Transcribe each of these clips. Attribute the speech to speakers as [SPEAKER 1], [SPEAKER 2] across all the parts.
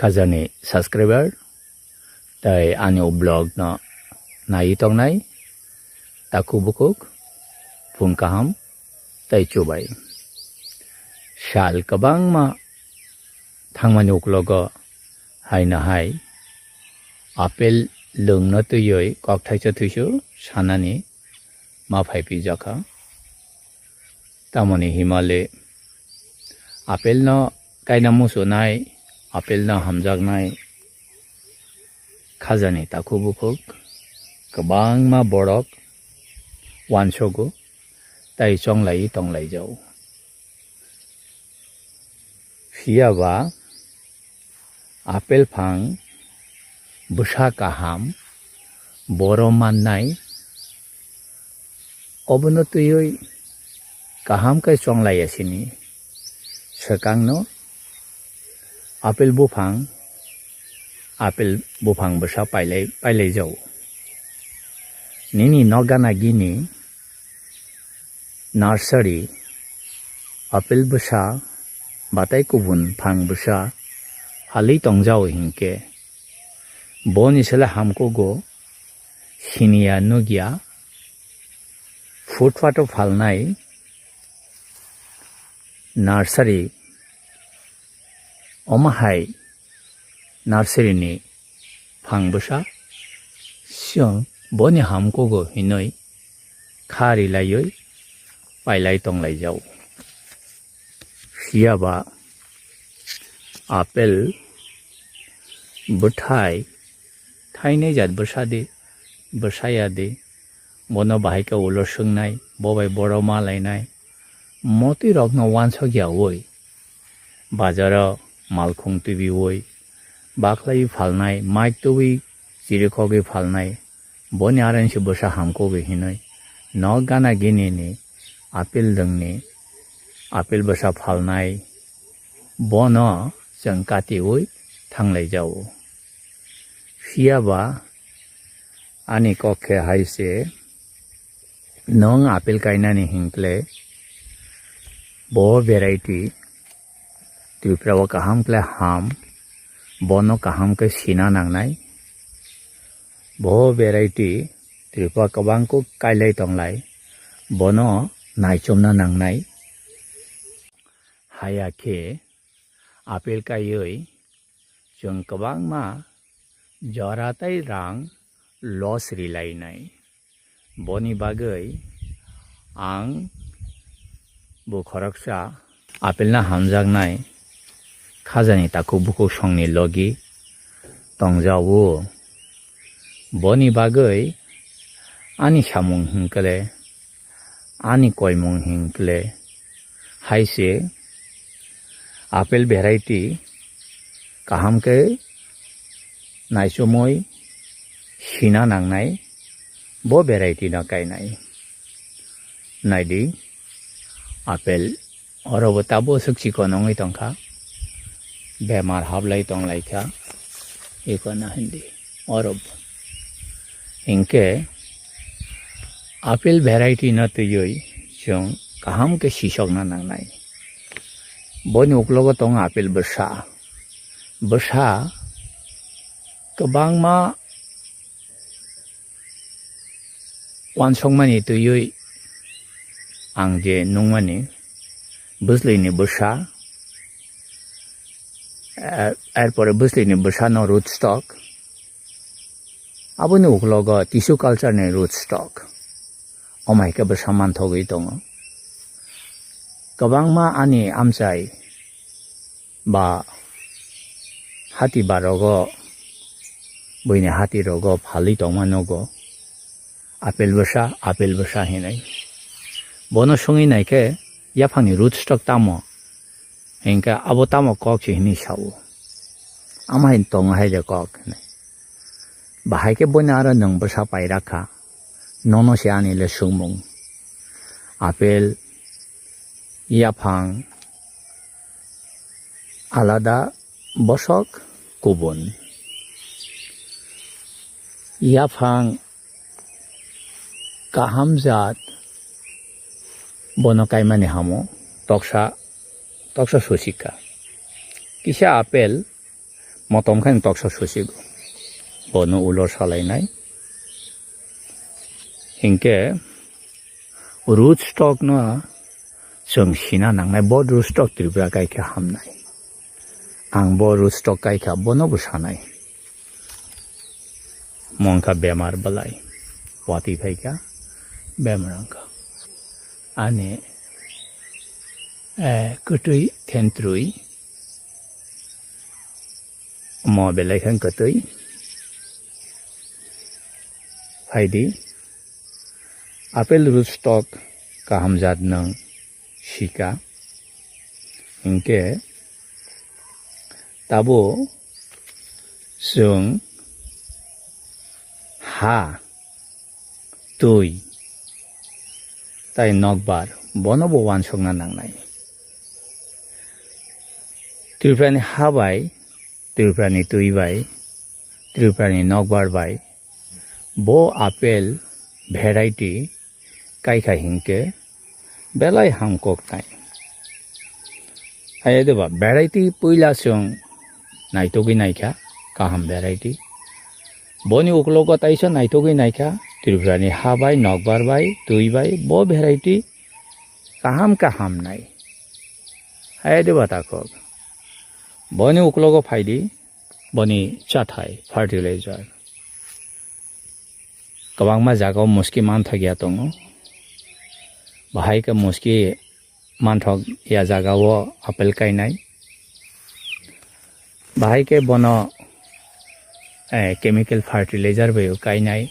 [SPEAKER 1] khajani subscriber tai ani blog na nai tongnai taku bukuk phun kaham tai chubai shal kabang ma thangmani uklogo haina hai apel lung na tuyoi kok thai cha thuisu sanani ma phai pi jaka tamoni himale apel no kaina musu nai apel no hamjak nai khajani taku bukuk kabang ma borok wansogo tai tonglai jau fiaba apel phang busha kaham boro mannai obono tuyoi kaham kai chonglai asini sekang no apel bufang busha pailai jau nini nogana gini nursery apel busha batai kubun phang busha hali tongjao hingke boni sela hamko go sinia nugia footpato phalnai nursery omahai nursery ni phang busha siang boni hamko go hinoi khari layoi pailai tonglai jau hiaba apel buthai thainai jat bursaya de bono bahai ka ulo sungnai bobai boro ma lainai moti rok no wanso gya oi bazara malkhung tibi oi baklai phalnai mic tubi chirikhogi phalnai boni aran si bursa hamko ge hinai no gana gini ni apel dangni apel bursa phalnai bono jangkati oi thanglai jau fiaba ani kokhe haise nong apel kaina ni hinkle bo variety triprawa kaham kle ham bono kaham ke sina nangnai bo variety tripa kabang ko kailai tonglai bono naichomna nangnai hayake apel kaioi jong kabang ma joratai rang loss rilai nai boni bagai ang bo khoraksa apel na hamjak nai khajani taku buku songni logi tongjawo boni bagai ani samung hinkle ani koimung hinkle haise apel variety kaham ke naisomoi sina nangnai bo variety na kainai naidi apel orobota bo sukchi ko nongai tongkha bemar hablai tonglai kha ekona hindi orob inke apel variety na tuyoi jong kaham ke sisok na nangnai boni uklogo tong apel bursa kabang ma wansongmani tuyoi angje nungmani busli ni bursa erpore busli ni bursa no rootstock aboni uklogo tissue culture ni rootstock omai ka bursa manthogoi tongo kabang ma ani amchai ba hati barogo boine hati rogo phali tongmanogo apel bursa hinai bono songi naike yaphangni rootstock tamo engka abo tamo kok chi hini sawo amai tong hai de kok nai bahai ke boina ara nang bursa pai rakha nono se ani le sungmung apel yaphang alada bosok kubun yaphang kahamjat bono kaimani hamo toksa susika kisa apel motom khan toksa susigo bono ulor salainai hingke root stock no जों सिना नांनाय bod root stock Tripura गायखा हामनाय आं bo root stock गायखा bono बुसानाय मंका बेमार बलाय वाती फायका बेमारंका आने कतुई थेंत्रुई मो बेलायखान कतुई फायदी apple root stock का हमजाद नंग शिका इनके ताबो जों हा तुई ताई नकबार बनबो वानसंना नांनाय त्रिपुरानि हा बाय त्रिपुरानि तुई बाय त्रिपुरानि नकबार बाय बो आपेल भेराइटी कायखा हिंके बेलाय हामकक नाय आये देबा भेराइटी पुइला जों नायतोगै नायखा काहाम भेराइटी बनि उकलोग ताइसा नायतोगै नायखा त्रिपुरानि हा बाय नकबार बाय तुई बाय बो भेराइटी काहाम नाय आये देबा ताकक बनि उकलोग फायदी बनि चाथाय फार्टिलाइजार गोबांमा जागाव मुस्कि मानथागिया दङ बाहाय का मुस्कि मानथक या जागाव आपेल गायनाय बाहाय के बनो केमिकल फार्टिलाइजार बायो गायनाय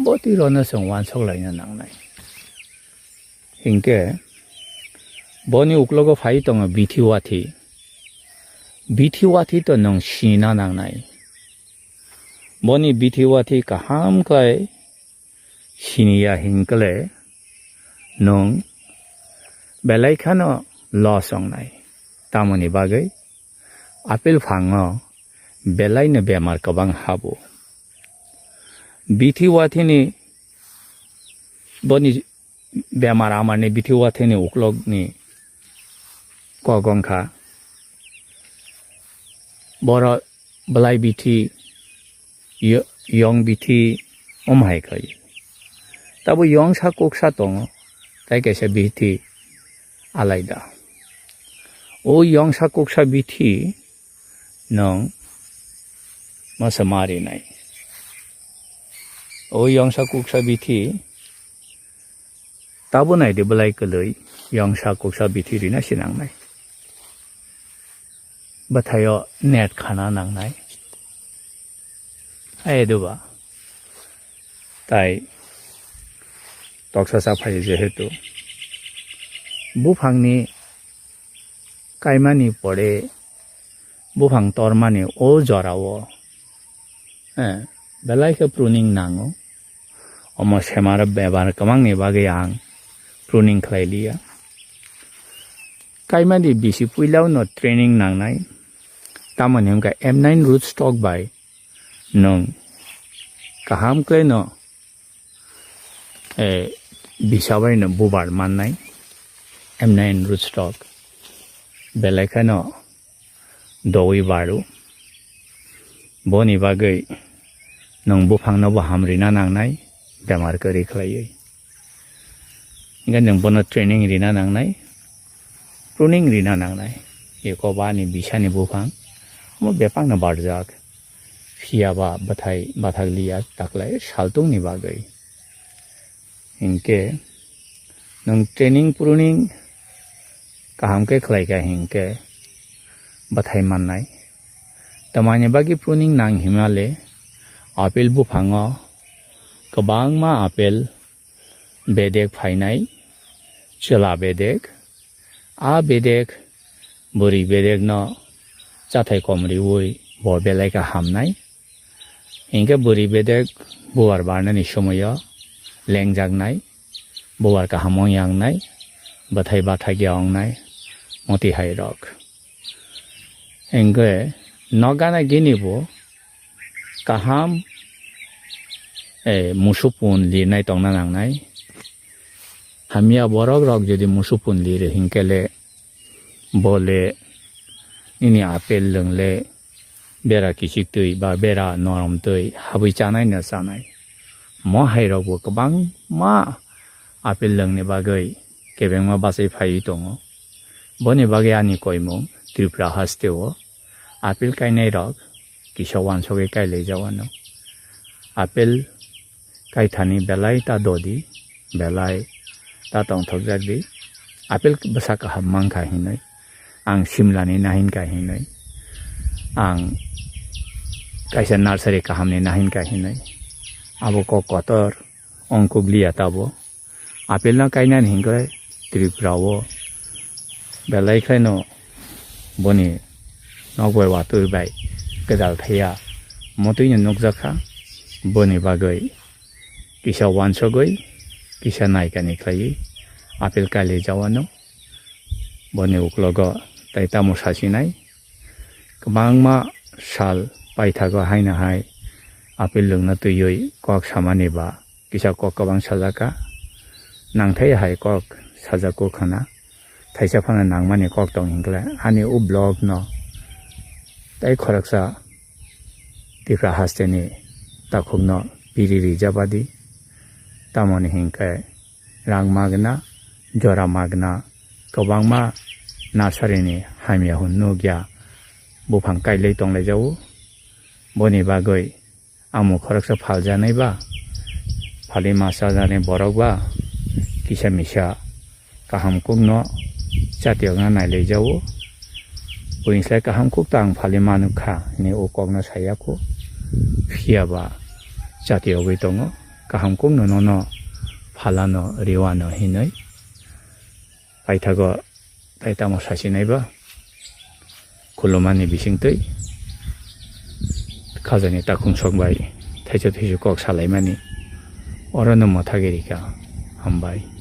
[SPEAKER 1] बति रनो जों वानसलायनो नांनाय हिंके बनि उकलोग फाय दङ बिथिवाथि तो नों सिना नांनाय बनि बिथिवाथि काहाम काय सिनिया हिंकले नों बेलायखानो लस अंनाय तामनि बागै आपेल फाङो बेलायनो बेमार गोबां हाबो बिथिवाथिनि बनि बेमार आमारनि बिथिवाथिनि उकलगनि कगंखा बर बलाय बिथि यं बिथि अमहाय खै ताबो यं सा कोकसा दङ ताई कैसे बिथि आलायदा ओ यं सा कोकसा बिथि नों मसा मारिनाय ओ यं सा कोकसा बिथि ताबो नायदो बलाय कलै यं सा कोकसा बिथि रिना सिनांनाय बाथायो नेट खाना नांनाय आये दुबा ताई तक्सा साफाय जेहेतु बुफांनि कायमानि पड़े बुफां तोरमानि ओ जरावो बेलायखो प्रुनिंग नांगो अमो सेमार बेबार गोबांनि बागै आं प्रुनिंग खालायलिया कायमानि बिसि पुइलावनो ट्रेनिंग नांनाय तामनि हमका M9 root stock बाय नों काहाम क्लेनो बिसाबायनो बुबार माननाय M9 root stock बेलायखानो दवै बारु बनि बागै नों बुफांनोबो हामरिना नांनाय बेमारखौ रैखायै नों बनो ट्रेनिं रिना नांनाय प्रुनिं रिना नांनाय एकोबानि बिसानि बुफां मो बेफांनो बारजाक फियाबा बाथाय बाथागलिया ताकलाय सालतुंनि बागै हिंके नों ट्रेनिंग प्रुनिंग काहामके खलायका हिंके बाथाय माननाय तमानि बागि प्रुनिंग नां हिमाले आपेल बुफाङो गोबांमा आपेल बेदेक फायनाय चला बेदेक आ बेदेक बुरि बेदेक न जाथाय कमरि वै ब बेलायका हामनाय हिंके बुरि बेदेक बुवार बारनायनि समायाव लेंजागनाय बुवारका हामं यांनाय बाथाय बाथाय ग्यावंनाय मति हाय रक हिंके नगाना गिनिबो काहाम मुसुपुन लिरनाय तंना नांनाय हामिया बरक रक जदि मुसुपुन लिरो हिंकेले बोले इनि apple लोंले bera kisik tui ba bera norom tui habui chanai na chanai mo hairok bo kabang ma apel lengni bagai kebengma basai phai tongo boni bagai ani koimung Tripura hasteo apel kainai rok kisa wansoge kailei jawano apel kaithani belai ta dodi belai ta tongthok jakdi apel basa kaham mangkha hinai ang simlani nahin ka hinai ang kaisa nursery kahamni nahin ka hinai abo ko kotor ongkuglia tabo apel na kainan hingkrai Tripura wo belai khaino boni nokboi watur bai kedal thaya motui nokjakha boni bagai kisa wansogoi kisa naikani khlai apel kaile jawano boni uklogo taitamo sasinai kabangma sal paithago haina hai apel lungna tuyoi kok samani ba kisa kok kabang sajaka nangthai hai kok sajako khana thaisa phana nangmani kok tong hingkla ani u blog no tai khoraksa Tripura hasteni takhumno piriri jabadi tamoni hingkai rang magna jora magna kabangma nursery ni hamia hun nogya bufang kailei tonglai jawo boni bagoi amu khoraksa phaljanai ba phali masa jane borok ba kisa misa kaham kungno chatio nga nailei jawo buinslai kaham kuk tang phali manukha ni ukokna sayako phiaba chatio goi tongo kaham kungno no phalano riwano hinai paithago taitamo sasinai ba khulumani bisingtei khajani takhung sokbai thaicho kok salaimani orano mothagirika hambai